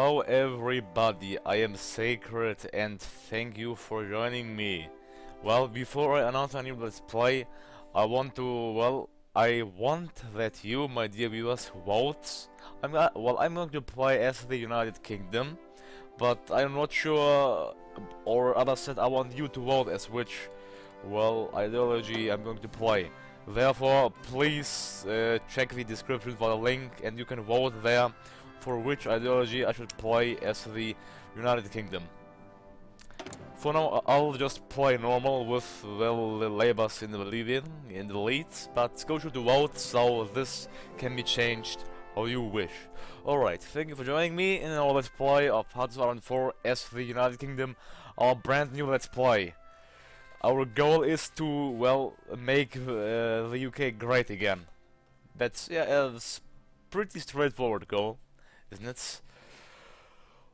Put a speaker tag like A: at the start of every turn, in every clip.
A: Hello everybody, I am Sacred and thank you for joining me. Well, before I announce a new Let's Play, I want that you, my dear viewers, vote. I'm going to play as the United Kingdom, but I'm not sure, or other said I want you to vote as which, ideology I'm going to play. Therefore, please check the description for the link and you can vote there for which ideology I should play as the United Kingdom. For now, I'll just play normal with, well, the Labours in the Bolivian, in the lead, but go to vote, so this can be changed how you wish. Alright, thank you for joining me in our Let's Play of Hearts of Iron 4 as the United Kingdom, our brand new Let's Play. Our goal is to, well, make the UK great again. That's, yeah, it's pretty straightforward goal, isn't it?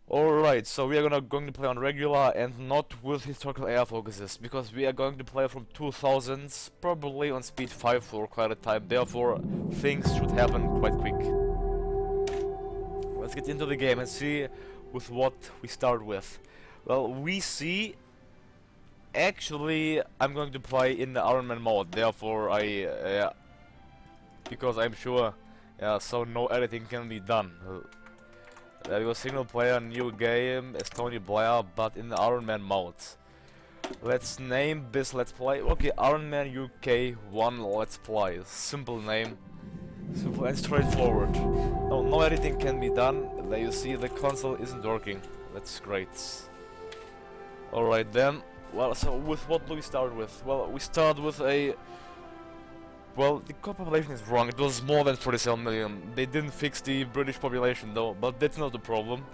A: Alright, so we are going to play on regular and not with historical air focuses, because we are going to play from 2000s, probably on speed 5 for quite a time, therefore things should happen quite quick. Let's get into the game and see with what we start with. Well, we see... Actually, I'm going to play in the Iron Man mode, therefore because I'm sure, so no editing can be done. There was single player new game as Tony Blair, but in the Iron Man mode. Let's name this Let's Play. Okay, Iron Man UK 1 Let's Play. Simple name. Simple and straightforward. No editing can be done. There you see the console isn't working. That's great. Alright then. Well, so with what do we start with? Well, we start with a... Well, the core population is wrong, it was more than 47 million. They didn't fix the British population though, but that's not the problem.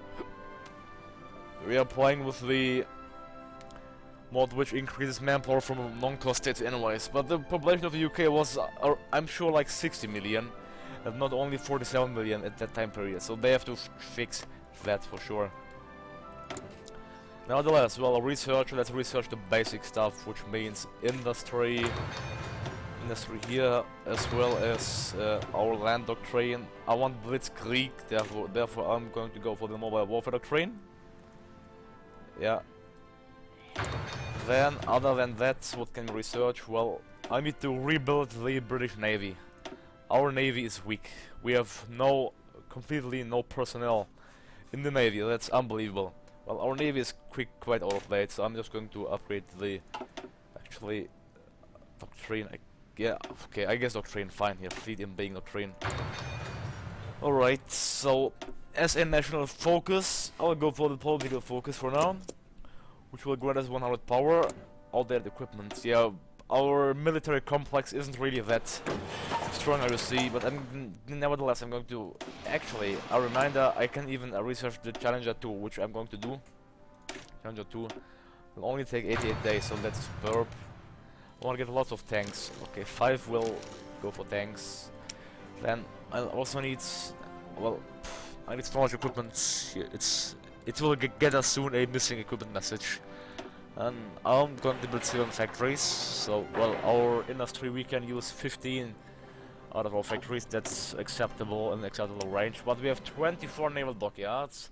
A: We are playing with the mod which increases manpower from non-cost states anyways, but the population of the UK was, I'm sure, like 60 million, and not only 47 million at that time period, so they have to fix that for sure. Nevertheless, well, let's research the basic stuff, which means industry here, as well as our land doctrine. I want Blitzkrieg, therefore I'm going to go for the mobile warfare doctrine. Yeah. Then, other than that, what can we research? Well, I need to rebuild the British Navy. Our Navy is weak. We have completely no personnel in the Navy. That's unbelievable. Well, our Navy is quite out of date, so I'm just going to upgrade the, actually, doctrine. Yeah, okay, I guess doctrine, fine here, fleet in being doctrine. Alright, so, as a national focus, I'll go for the political focus for now, which will grant us 100 power, outdated equipment. Yeah, our military complex isn't really that strong, I will see, but nevertheless I'm going to... Actually, a reminder, I can even research the Challenger 2, which I'm going to do. Challenger 2 will only take 88 days, so that's superb. I want to get lots of tanks. Okay, 5 will go for tanks. Then I also need, well, I need storage equipment. It will get us soon a missing equipment message. And I'm going to build 7 factories. So, well, our industry, we can use 15 out of our factories. That's acceptable in acceptable range. But we have 24 naval dockyards.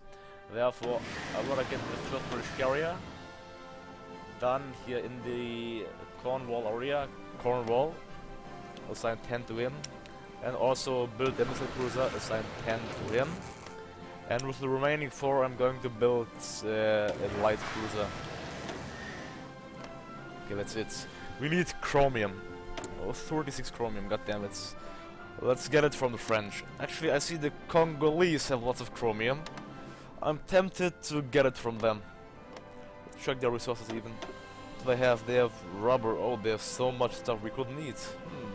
A: Therefore, I want to get the first British carrier done here in the Cornwall area. Cornwall, assign 10 to him, and also build a missile cruiser, assign 10 to him. And with the remaining 4 I'm going to build a light cruiser. Okay, that's it. We need chromium. Oh, 36 chromium, goddammit. Let's get it from the French. Actually, I see the Congolese have lots of chromium. I'm tempted to get it from them. Check their resources even. They have rubber. Oh, they have so much stuff we could need.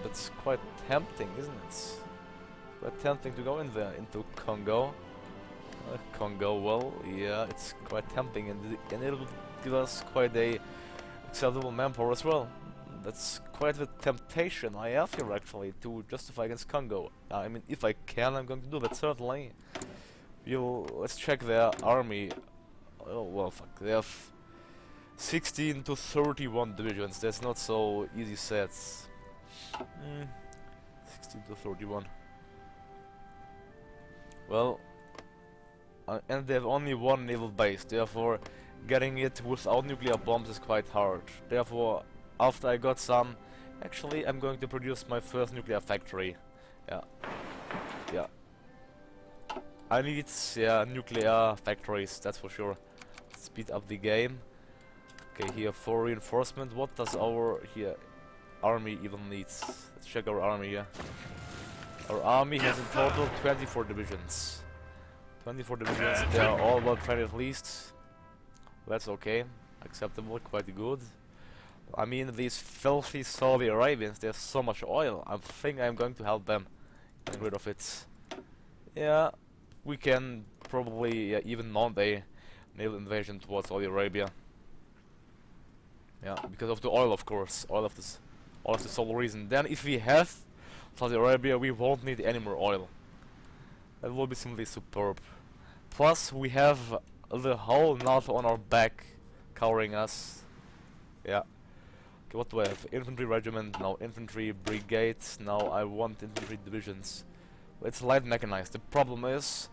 A: That's quite tempting, isn't it? Quite tempting to go in there, into Congo. Congo, well, yeah, it's quite tempting, and it will give us quite a acceptable manpower as well. That's quite a temptation I have here, actually, to justify against Congo. I mean, if I can, I'm going to do that, certainly. Let's check their army. Oh, well, fuck, they have 16 to 31 divisions, that's not so easy sets. 16 to 31. Well, and they have only one naval base, therefore getting it without nuclear bombs is quite hard. Therefore, after I got some, actually I'm going to produce my first nuclear factory. Yeah. Yeah. I need, yeah, nuclear factories, that's for sure. Speed up the game. Okay, here for reinforcement. What does our here army even needs? Let's check our army here. Our army has in total 24 divisions. 24 divisions, they are all well trained at least. That's okay, acceptable, quite good. I mean, these filthy Saudi Arabians, they have so much oil. I think I'm going to help them get rid of it. Yeah, we can probably even mount a naval invasion towards Saudi Arabia. Yeah, because of the oil, of course. Oil of the sole reason. Then, if we have Saudi Arabia, we won't need any more oil. That will be simply superb. Plus, we have the whole NATO on our back, covering us. Yeah. Okay, what do I have? Infantry regiment, now infantry brigades, now I want infantry divisions. It's light mechanized. The problem is,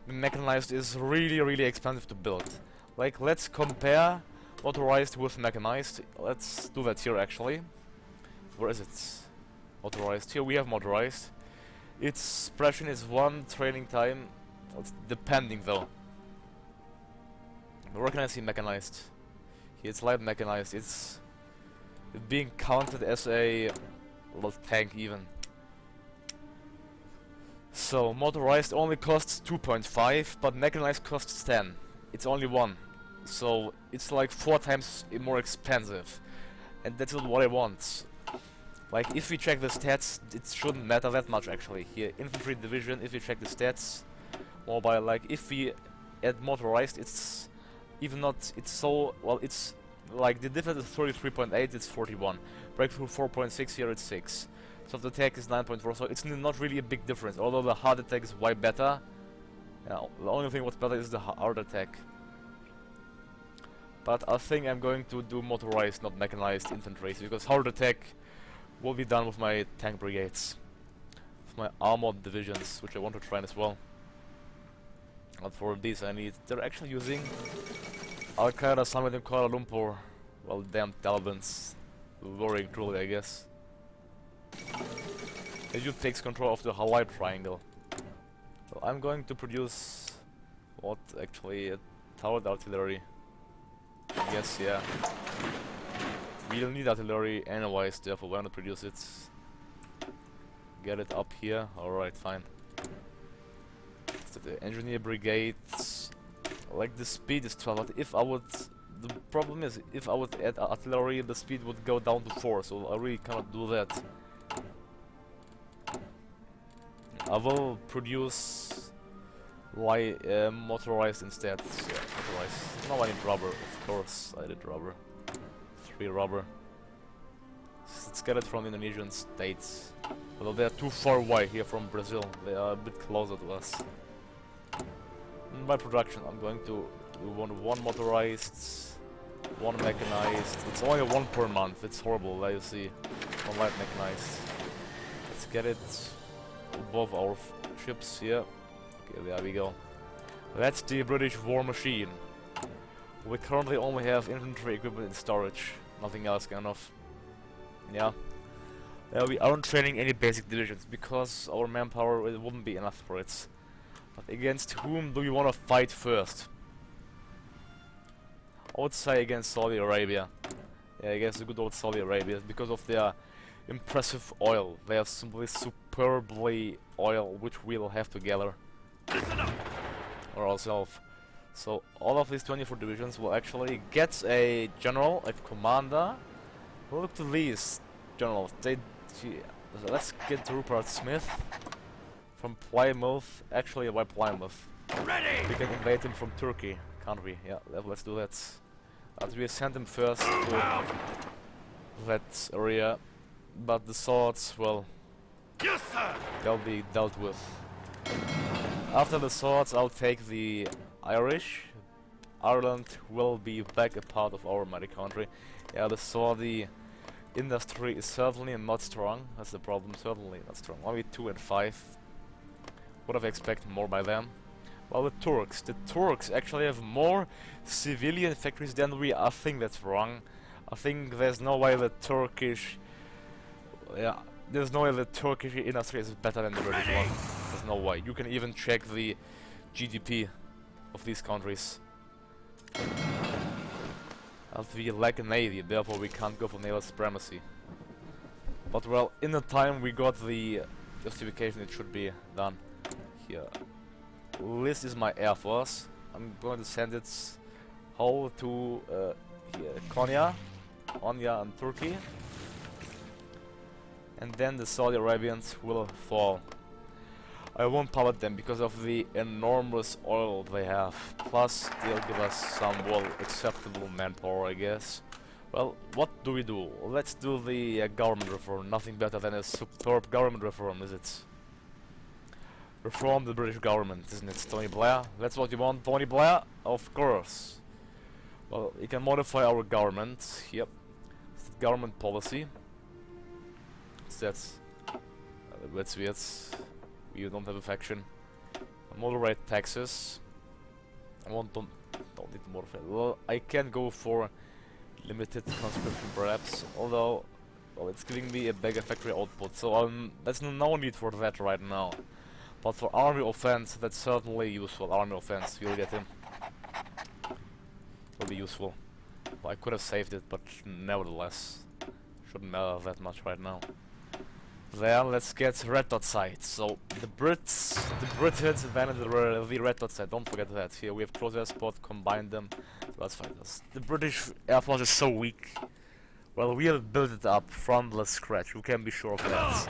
A: mechanized is really expensive to build. Like, let's compare motorized with mechanized. Let's do that here actually. Where is it? Motorized. Here we have motorized. Its suppression is 1, training time. It's depending though. Where can I see mechanized? Here it's light mechanized. It's being counted as a little tank even. So motorized only costs 2.5, but mechanized costs 10. It's only 1. So it's like 4 times more expensive. And that's not what I want. Like, if we check the stats, it shouldn't matter that much actually. Here, infantry division, if we check the stats, mobile, like, if we add motorized, it's even not, it's so, well, it's, like, the difference is 33.8, it's 41. Breakthrough 4.6, here it's 6. So the attack is 9.4, so it's not really a big difference, although the hard attack is way better. Yeah, the only thing what's better is the hard attack. But I think I'm going to do motorized, not mechanized infantry, because hard attack will be done with my tank brigades, with my armored divisions, which I want to train as well. But for these I need... They're actually using Al-Qaeda summit in Kuala Lumpur. Well, damn Talibans. Worrying truly, I guess. Egypt takes control of the Hawaii Triangle. So I'm going to produce... what, actually? Towered artillery. I guess, yeah. We'll need artillery anyways, therefore why not produce it? Get it up here, alright, fine. So the engineer brigades, like the speed is 12, but if I would, the problem is, if I would add artillery, the speed would go down to 4, so I really cannot do that. I will produce motorized instead. Yeah, motorized. No, I need rubber, of course, I did rubber. 3 rubber. Let's get it from Indonesian states. Although they are too far away here from Brazil, they are a bit closer to us. In my production, I'm going to do one motorized, 1 mechanized. It's only 1 per month, it's horrible, there you see. 1 light mechanized. Let's get it above our ships here. Okay, there we go. That's the British war machine. We currently only have infantry equipment in storage, nothing else kind of. Yeah. We aren't training any basic divisions because our manpower wouldn't be enough for it. But against whom do you want to fight first? I would say against Saudi Arabia. Yeah, against the good old Saudi Arabia, because of their impressive oil. They have simply superbly oil, which we'll have to gather. Or ourselves. So all of these 24 divisions will actually get a general, a commander. Look to these generals. Let's get Rupert Smith from Plymouth. Actually, why Plymouth? Ready. We can invade him from Turkey, can't we? Yeah, let's do that. We send him first to that area, but the swords, well, yes, sir. They'll be dealt with. After the swords, I'll take the Irish. Ireland will be back a part of our mighty country. Yeah, the Saudi industry is certainly not strong. That's the problem, certainly not strong. Only 2 and 5. Would have expected more by them. Well, the Turks. The Turks actually have more civilian factories than we. I think that's wrong. I think there's no way the Turkish. Yeah, there's no way the Turkish industry is better than the British one. There's no way. You can even check the GDP of these countries. But we lack a navy, therefore we can't go for naval supremacy. But well, in the time we got the justification, it should be done. Here. This is my air force. I'm going to send it whole to here, Konya and Turkey. And then the Saudi Arabians will fall. I won't pilot them because of the enormous oil they have. Plus, they'll give us some, well, acceptable manpower, I guess. Well, what do we do? Let's do the government reform. Nothing better than a superb government reform, is it? Reform the British government, isn't it, Tony Blair? That's what you want, Tony Blair? Of course. Well, we can modify our government. Yep. Government policy. That's weird. We don't have a faction. Moderate taxes. Don't need to modify. Well, I can go for limited conscription perhaps, although well, it's giving me a bigger factory output, so there's no need for that right now. But for army offense, that's certainly useful. Army offense, you'll get him. Will be useful. Well, I could have saved it, but nevertheless, shouldn't matter that much right now. There, let's get red dot sites. So the Brits invented the red dot site. Don't forget that. Here we have close air support, combine them. So let's fight this. The British Air Force is so weak. Well, we'll build it up from the scratch. You can be sure of that.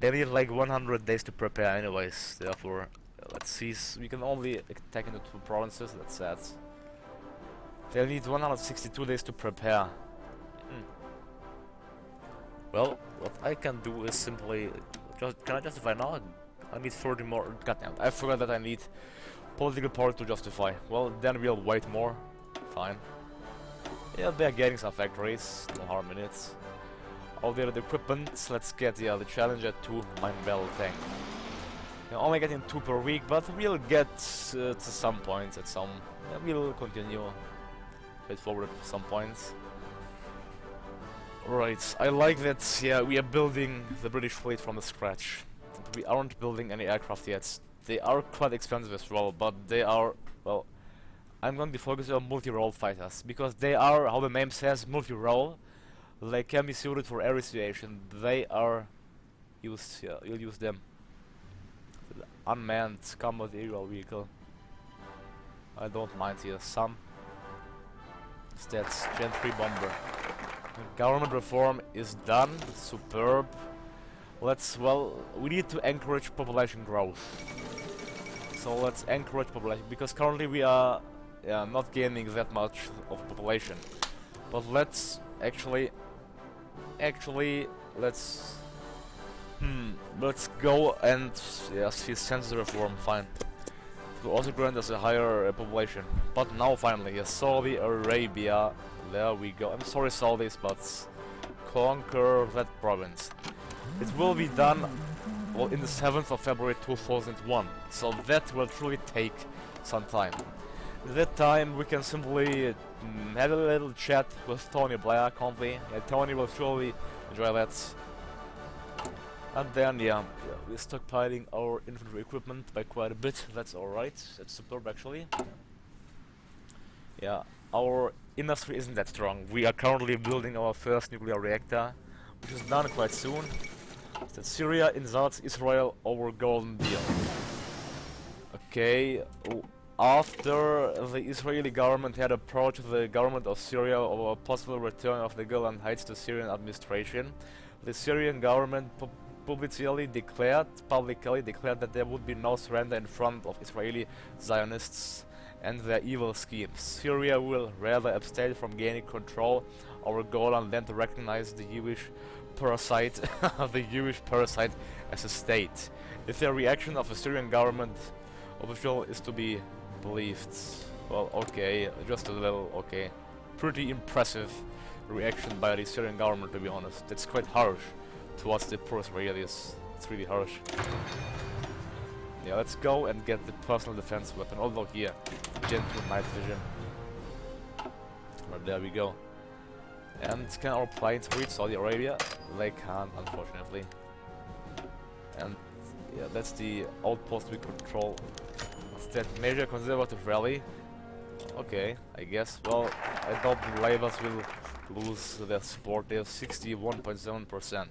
A: They need like 100 days to prepare, anyways. Therefore, let's see. We can only attack into 2 provinces. That's sad. They'll need 162 days to prepare. Well, what I can do is simply can I justify now? I need 30 more. Goddamn, I forgot that I need political power to justify. Well, then we'll wait more. Fine. Yeah, they're getting some factories. No harm in it. Outdated equipment. Let's get the Challenger 2 mine battle tank. We're only getting 2 per week, but we'll get to some points at some. We'll continue straightforward at some points. Right, I like that, yeah, we are building the British fleet from the scratch. We aren't building any aircraft yet. They are quite expensive as well, but they are, well, I'm going to be focusing on multi-role fighters, because they are, how the name says, multi-role. They can be suited for every situation. They are used, yeah, you'll use them. The unmanned combat aerial vehicle. I don't mind here, some. That's Gen 3 bomber. Government reform is done. Superb. We need to encourage population growth. So let's encourage population, because currently we are not gaining that much of population. But let's actually let's go and see census reform. Fine. It will also grant us a higher population. But now finally, Saudi Arabia. There we go. I'm sorry, Saudis, but conquer that province. It will be done, well, in the 7th of February 2001. So that will truly take some time. At that time, we can simply have a little chat with Tony Blair, can't we? Yeah, Tony will surely enjoy that. And then, yeah, we're stockpiling our infantry equipment by quite a bit. That's alright. That's superb, actually. Yeah, our industry isn't that strong. We are currently building our first nuclear reactor, which is done quite soon. That Syria insults Israel over Golden Deal. Okay, after the Israeli government had approached the government of Syria over a possible return of the Golan Heights to Syrian administration, the Syrian government publicly declared that there would be no surrender in front of Israeli Zionists and their evil schemes. Syria will rather abstain from gaining control over Golan than to recognize the Jewish parasite, as a state. If the reaction of the Syrian government official is to be believed, well, okay, just a little, okay, pretty impressive reaction by the Syrian government, to be honest. It's quite harsh towards the poor Israelis. It's really harsh. Yeah, let's go and get the personal defense weapon. Although here, gentle night vision. Right, there we go. And can our planes reach Saudi Arabia? They can't, unfortunately. And yeah, that's the outpost we control. What's that? Major conservative rally? Okay, I guess. Well, I doubt the Labours will lose their support. They have 61.7%.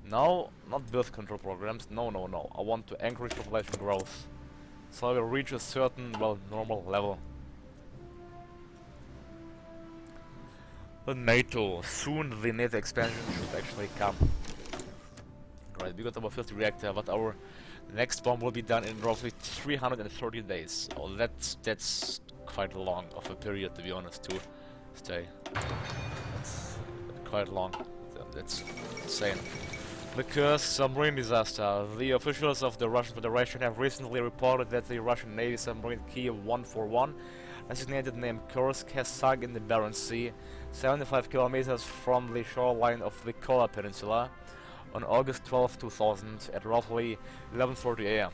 A: Now, not birth control programs. No, no, no. I want to encourage population growth. So I will reach a certain, well, normal level. The NATO. Soon the NATO expansion should actually come. Right, we got our first reactor, but our next bomb will be done in roughly 330 days. Oh, that's quite long of a period, to be honest, to stay. That's quite long. That's insane. The cursed submarine disaster. The officials of the Russian Federation have recently reported that the Russian Navy submarine Kiev 141, designated name Kursk, has sunk in the Barents Sea, 75 kilometers from the shoreline of the Kola Peninsula, on August 12, 2000, at roughly 11:40 a.m.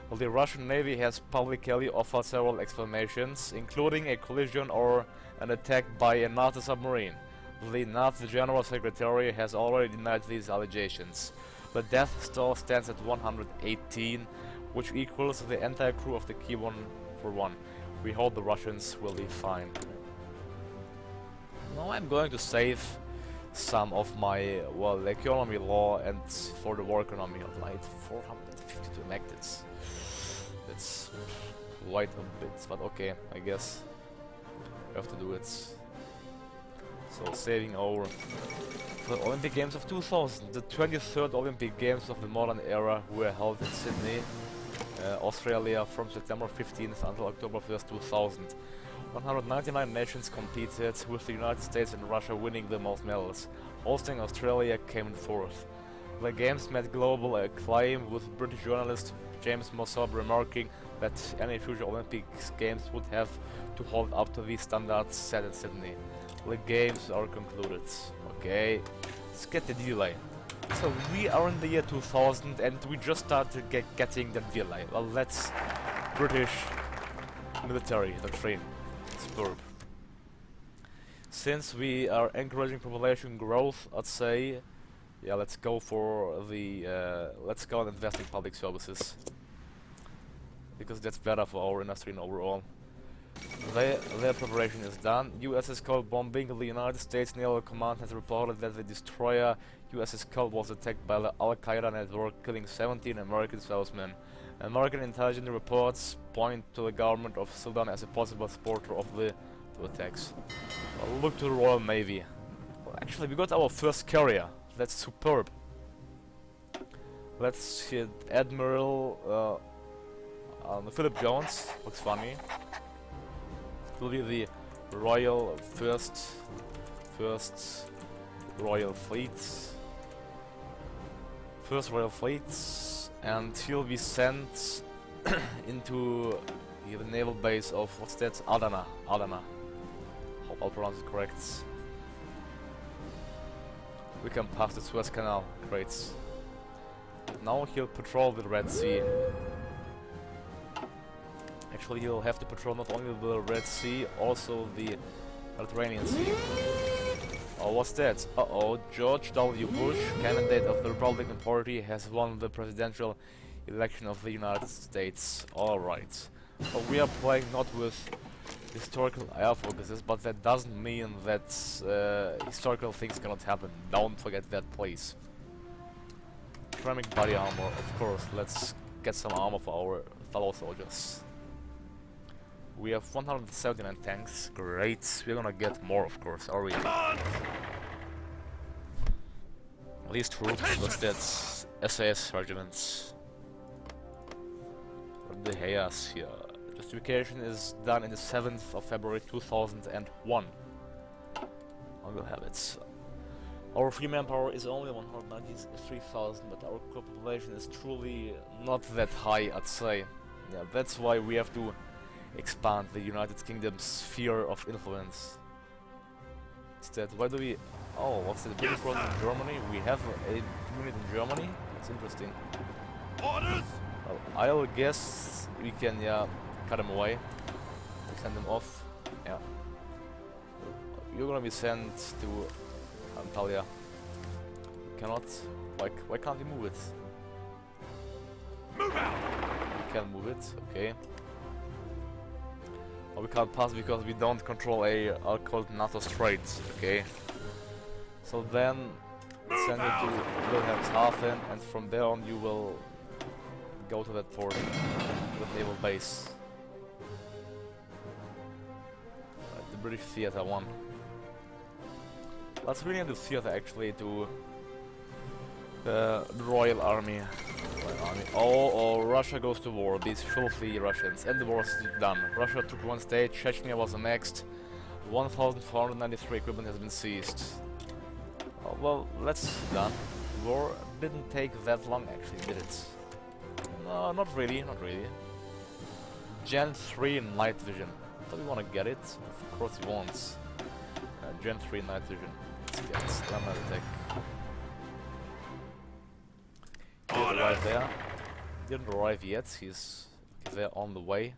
A: Well, the Russian Navy has publicly offered several explanations, including a collision or an attack by a NATO submarine. The NATO General Secretary has already denied these allegations. The death toll stands at 118, which equals the entire crew of the Kiev 141. We hope the Russians will be fine. Now I'm going to save some of my, well, economy law and for the war economy of like 452 enacted. That's quite a bit, but okay, I guess we have to do it. So saving over the Olympic Games of 2000, the 23rd Olympic Games of the modern era were held in Sydney, Australia from September 15th until October 1st, 2000. 199 nations competed, with the United States and Russia winning the most medals. Hosting Australia came in fourth. The games met global acclaim, with British journalist James Mossop remarking that any future Olympic Games would have to hold up to the standards set in Sydney. The games are concluded. Okay, let's get the delay. So we are in the year 2000 and we just started getting the delay. Well, that's British military doctrine. Superb. Since we are encouraging population growth, I'd say, yeah, let's go for the, let's go and invest in public services. Because that's better for our industry and overall. Their preparation is done. USS Cold bombing. The United States Naval Command has reported that the destroyer USS Cold was attacked by the Al-Qaeda network, killing 17 American servicemen. American intelligence reports point to the government of Sudan as a possible supporter of the attacks. Look to the Royal Navy. Well, actually, we got our first carrier. That's superb. Let's hit Admiral Philip Jones. Looks funny. It will be the Royal First Royal Fleet. First Royal Fleet, and he'll be sent into the naval base of, what's that? Adana. Hope I'll pronounce it correct. We can pass the Suez Canal. Great. Now he'll patrol the Red Sea. Actually, he'll have to patrol not only the Red Sea, also the Mediterranean Sea. Oh, what's that? Uh-oh, George W. Bush, candidate of the Republican Party, has won the presidential election of the United States. Alright. So we are playing not with historical air focuses, but that doesn't mean that historical things cannot happen. Don't forget that, please. Ceramic body armor, of course. Let's get some armor for our fellow soldiers. We have 179 tanks. Great. We're gonna get more, of course, are we? These troops, what's that? SAS regiments. The Hayas here. Justification is done in the 7th of February 2001. I will have it. Our free manpower is only 193,000, but our population is truly not that high, I'd say. Yeah, that's why we have to expand the United Kingdom's sphere of influence. Instead, why do we... Oh, what's the British force in Germany? We have a unit in Germany? That's interesting.
B: Orders!
A: Well, I'll guess we can, yeah, cut him away. Send him off. Yeah. You're gonna be sent to Antalya. Cannot. Why can't we move it?
B: Move out!
A: We can move it. Okay. Oh, we can't pass because we don't control a called NATO Strait. Okay. So then send it to Wilhelmshaven, and from there on you will go to that port, the naval base. The British theater 1. Let's rename the theater actually to the Royal Army. Oh, Russia goes to war. These filthy Russians. And the war is done. Russia took one state, Chechnya was annexed. 1,493 equipment has been seized. Oh, well, that's done. War didn't take that long actually, did it? No, not really, not really. Gen 3 night vision. Do we want to get it? Of course we want. Gen 3 night vision. Let's get standard attack. He arrived there. Didn't arrive yet, he's there on the way.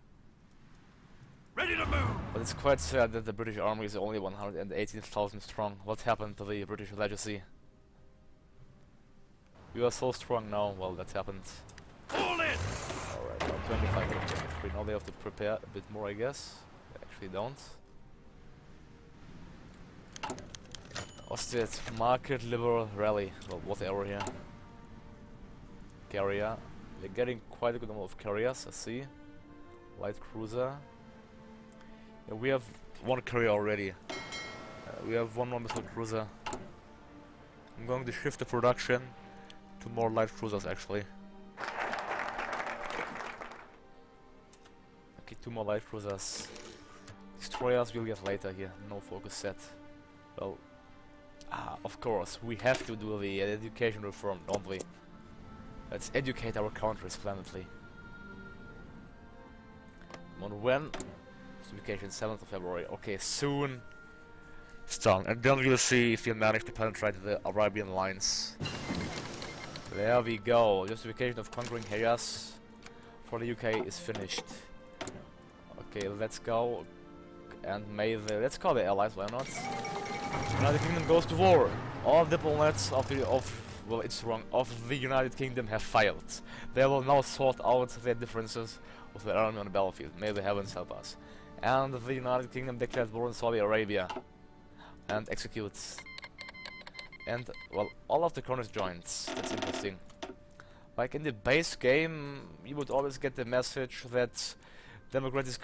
B: Ready to move!
A: But it's quite sad that the British army is only 118,000 strong. What happened to the British legacy? We are so strong now, well that happened.
B: All in!
A: Alright, now 25 of 23. Now they have to prepare a bit more, I guess. They actually don't. What's that? Market Liberal Rally. Well, whatever here. Carrier. We're getting quite a good number of carriers, I see. Light cruiser. Yeah, we have one carrier already. We have one more missile cruiser. I'm going to shift the production to more light cruisers actually. Okay, 2 more light cruisers. Destroyers we'll get later here, no focus set. Well, of course, we have to do the education reform, don't we? Let's educate our country splendidly. On when? Education 7th of February. Okay, soon. It's done. And then we'll see if we manage to penetrate the Arabian lines. There we go. Justification of conquering areas for the UK is finished. Okay, let's go. And let's call the allies, why not? United Kingdom goes to war. All diplomats of the United Kingdom have failed. They will now sort out their differences with the army on the battlefield. May the heavens help us. And the United Kingdom declares war on Saudi Arabia and executes. And well, all of the countries joined. That's interesting. Like in the base game, you would always get the message that democratic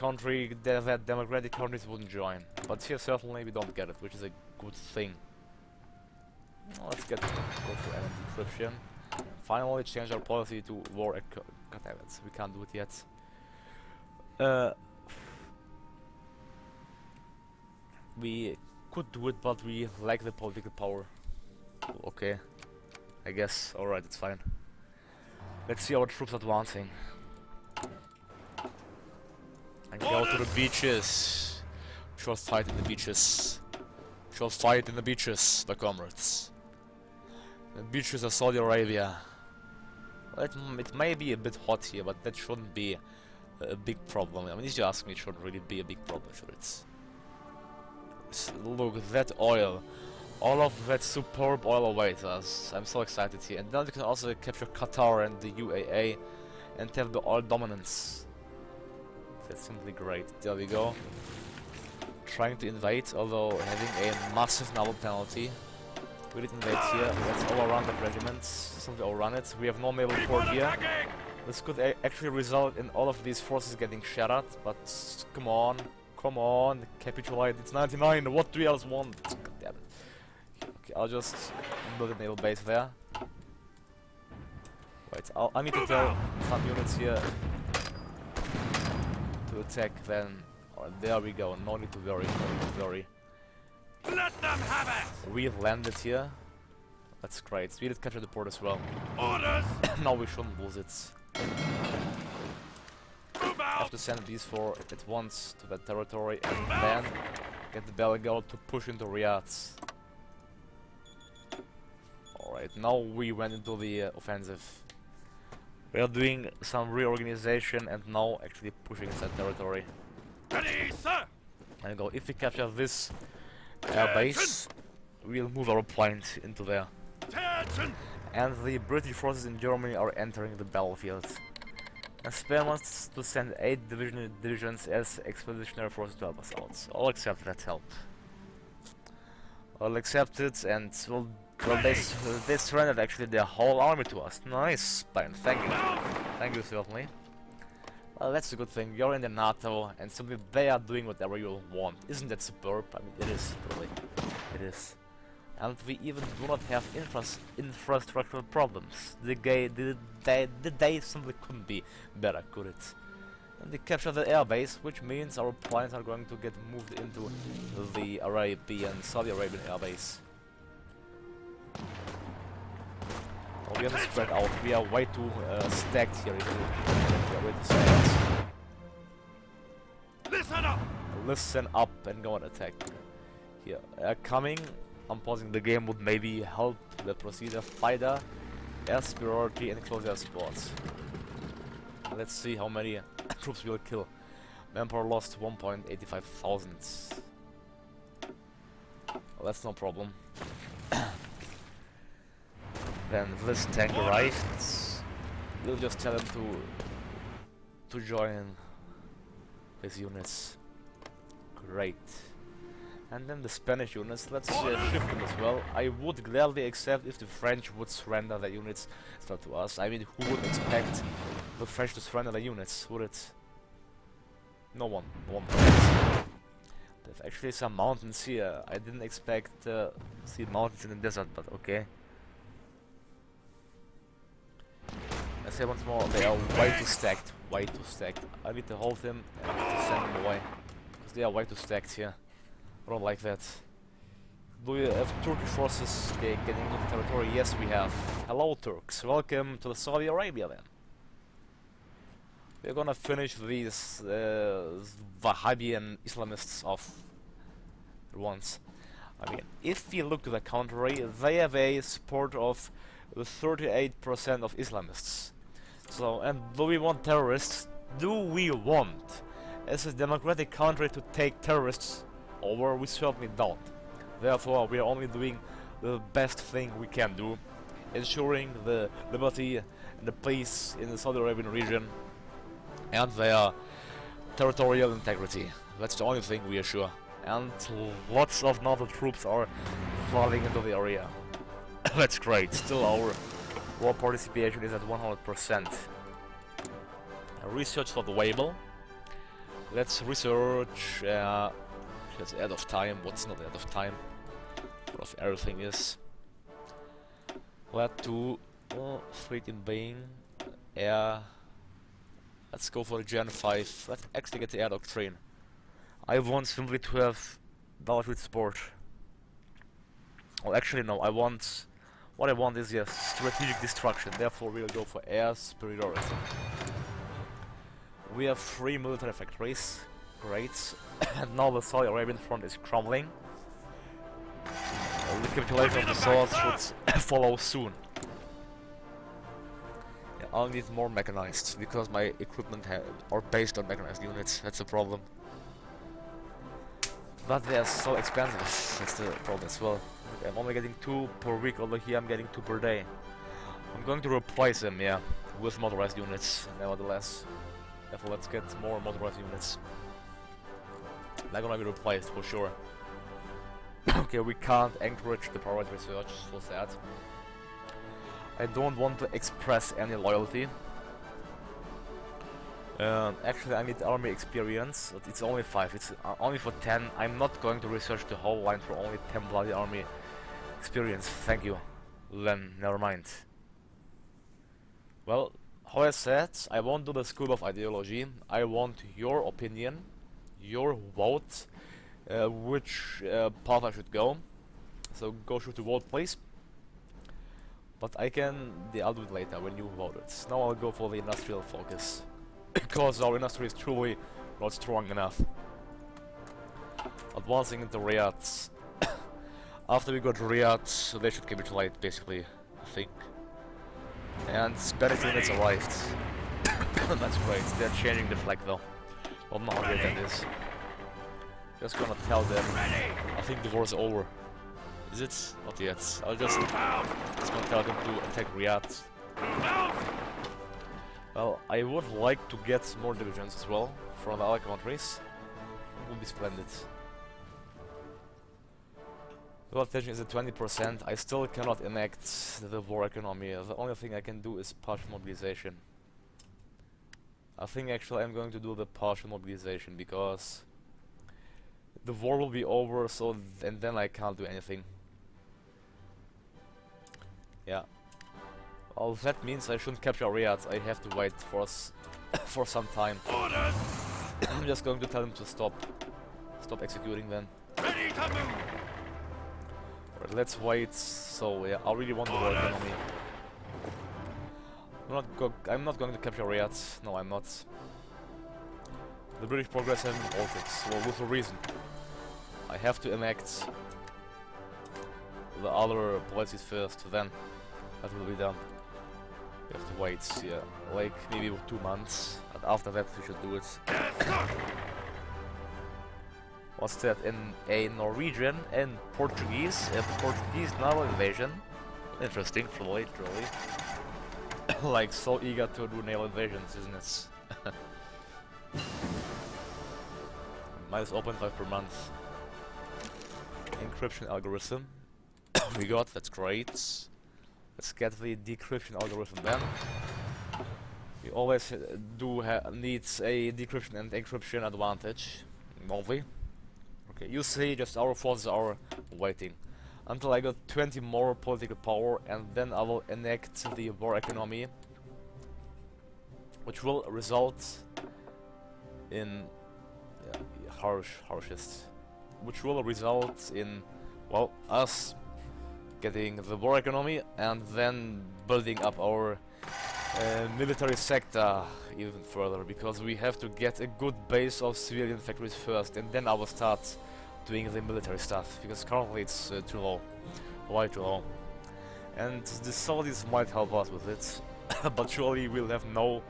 A: countries wouldn't join. But here certainly we don't get it, which is a good thing. Well, let's go for energy decryption. Finally change our policy to war. God damn it, we can't do it yet. We could do it, but we lack the political power. Okay, I guess. Alright, it's fine. Let's see our troops advancing. And go to the beaches. We shall fight in the beaches. We shall fight in the beaches, my comrades. The beaches of Saudi Arabia. Well, it may be a bit hot here, but that shouldn't be a big problem. I mean, if you ask me, it shouldn't really be a big problem, should it? Look, that oil. All of that superb oil awaits us. I'm so excited here. And then we can also capture Qatar and the UAE and have the oil dominance. That's simply great. There we go. Trying to invade, although having a massive naval penalty. We did invade here. Let's overrun the regiments. Simply overrun it. We have no naval port here. This could actually result in all of these forces getting shattered, but come on. Come on, capitulate. It's 99. What do you else want? God damn it. Okay, I'll just build a naval base there. Wait, I need to tell some units here to attack then. Alright, there we go. No need to worry. No need to worry.
B: Let them have it!
A: We've landed here. That's great. We did capture the port as well.
B: Orders!
A: No, we shouldn't lose it.
B: Move
A: I have
B: out!
A: to send these 4 at once to that territory and then get the Bellegarde to push into Riyadh. Alright, now we went into the offensive. We are doing some reorganization and now actually pushing that territory.
B: Ready, sir!
A: And go, if we capture this air base, we'll move our planes into there.
B: Attention!
A: And the British forces in Germany are entering the battlefield. And Spain wants to send 8 divisions as expeditionary forces to help us out. I'll accept that help. I'll accept it, and they surrendered actually their whole army to us. Nice, Spain, thank you. Thank you, certainly. Well, that's a good thing. You're in the NATO, and simply they are doing whatever you want. Isn't that superb? I mean, it is, really. It is. And we even do not have infrastructural problems. The day simply couldn't be better, could it? And they capture the airbase, which means our planes are going to get moved into the Arabian, Saudi Arabian airbase. Oh, we haven't spread out. We are way too stacked here. We are way too stacked.
B: Listen up!
A: Listen up and go and attack. Here, coming. I'm pausing the game would maybe help the procedure fighter, air superiority and close air support. Let's see how many troops we'll kill. Manpower lost 1.85 thousand. Well, that's no problem. Then this tank arrives. We'll just tell him to join his units. Great. And then the Spanish units, let's shift them as well. I would gladly accept if the French would surrender their units to us. I mean, who would expect the French to surrender their units, would it? No one. No one. There's actually some mountains here. I didn't expect to see mountains in the desert, but okay. I say once more, they are way too stacked. Way too stacked. I need to hold them and I need to send them away. Because they are way too stacked here. I don't like that. Do we have Turkish forces getting into the territory? Yes, we have. Hello, Turks. Welcome to Saudi Arabia, then. We're gonna finish these Wahhabian Islamists off at once. I mean, if we look to the country, they have a support of 38% of Islamists. So, and do we want terrorists? Do we want, as a democratic country, to take terrorists over? We certainly don't. Therefore, we are only doing the best thing we can do, ensuring the liberty and the peace in the Saudi Arabian region and their territorial integrity. That's the only thing we assure. And lots of NATO troops are flooding into the area. That's great. Still, our war participation is at 100%. Research for the Wable. Let's research. That's out of time. What's not out of time? What everything is. Let to fleet in Bain. Air. Let's go for the Gen 5. Let's actually get the air doctrine. I want simply to have battlefield support. Well, actually no. What I want is strategic destruction. Therefore, we'll go for air superiority. We have 3 military factories. Great. And now the Saudi Arabian front is crumbling. The capitulation of the swords should follow soon. Yeah, I'll need more mechanized, because my equipment are based on mechanized units. That's the problem. But they are so expensive. That's the problem as well. I'm only getting 2 per week, although here I'm getting 2 per day. I'm going to replace them, yeah, with motorized units, nevertheless. Therefore, let's get more motorized units. They're gonna be replaced for sure. Okay, we can't encourage the private research, so sad. I don't want to express any loyalty. Actually, I need army experience, but it's only 5. It's only for 10. I'm not going to research the whole line for only 10 bloody army experience. Thank you. Then, never mind. Well, how I said, I won't do the School of Ideology. I want your opinion, your vote, which path I should go. So go shoot the vote, please. But I'll do it later when you vote it. Now I'll go for the industrial focus. Because our industry is truly not strong enough. Advancing into Riyadh. After we got Riyadh, they should capitulate, basically, I think. And Spanish units arrived. That's great. They're changing the flag though. Don't know how great that is. Just gonna tell them. I think the war is over. Is it? Not yet. I'll just gonna tell them to attack Riyadh. Well, I would like to get more divisions as well from the other countries. It would be splendid. The attention is at 20%. I still cannot enact the war economy. The only thing I can do is partial mobilization. I think actually I'm going to do the partial mobilization because the war will be over, so and then I can't do anything. Yeah. Well, that means I shouldn't capture Riyadh. I have to wait for for some time. I'm just going to tell them to stop executing then.
B: Ready to move.
A: Alright, let's wait. So yeah, I really want the war economy. I'm not going to capture Riyadh. No, I'm not. The British progress has been halted, well, with a reason. I have to enact the other policies first, then that will be done. We have to wait, yeah, like maybe 2 months, and after that we should do it. What's that? In a Norwegian and Portuguese, a Portuguese naval invasion. Interesting, truly. Like, so eager to do naval invasions, isn't it? Minus 0.5 per month. Encryption algorithm. We got, that's great. Let's get the decryption algorithm then. We always needs a decryption and encryption advantage. Lovely. Okay, you see, just our forces are waiting until I got 20 more political power, and then I will enact the war economy, which will result in harshest, which will result in, well, us getting the war economy and then building up our military sector even further, because we have to get a good base of civilian factories first, and then I will start doing the military stuff, because currently it's too low, way too low. And the Saudis might help us with it, but surely we'll have no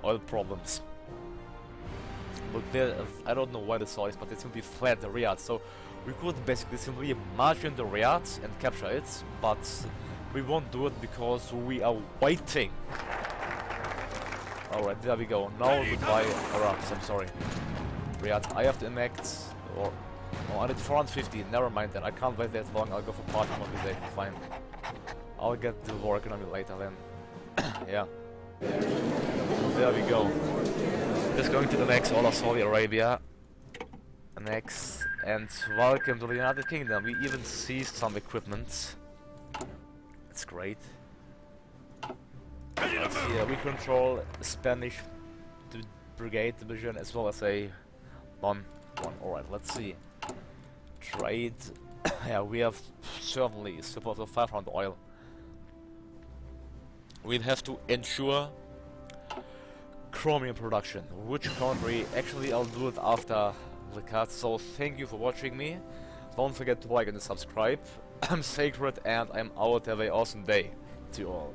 A: oil problems. But I don't know why the Saudis, but they simply fled the Riyadh, so we could basically simply march into Riyadh and capture it, but we won't do it because we are waiting. Alright, there we go. Now goodbye Arabs, I'm sorry. Riyadh, I have to enact, or no, I need 450, never mind then, I can't wait that long, I'll go for partial mobilization, fine. I'll get the war economy later then. Yeah. There we go. Just going to the next, all of Saudi Arabia. Next, and welcome to the United Kingdom. We even seized some equipment. It's great. Yeah, we control Spanish brigade division as well as a one. Alright, let's see. Trade. Yeah, we have certainly support of 500 oil. We'll have to ensure chromium production. Which country? Actually, I'll do it after the cut. So thank you for watching me. Don't forget to like and subscribe. I'm Sacred and I'm out. Have an awesome day to you all.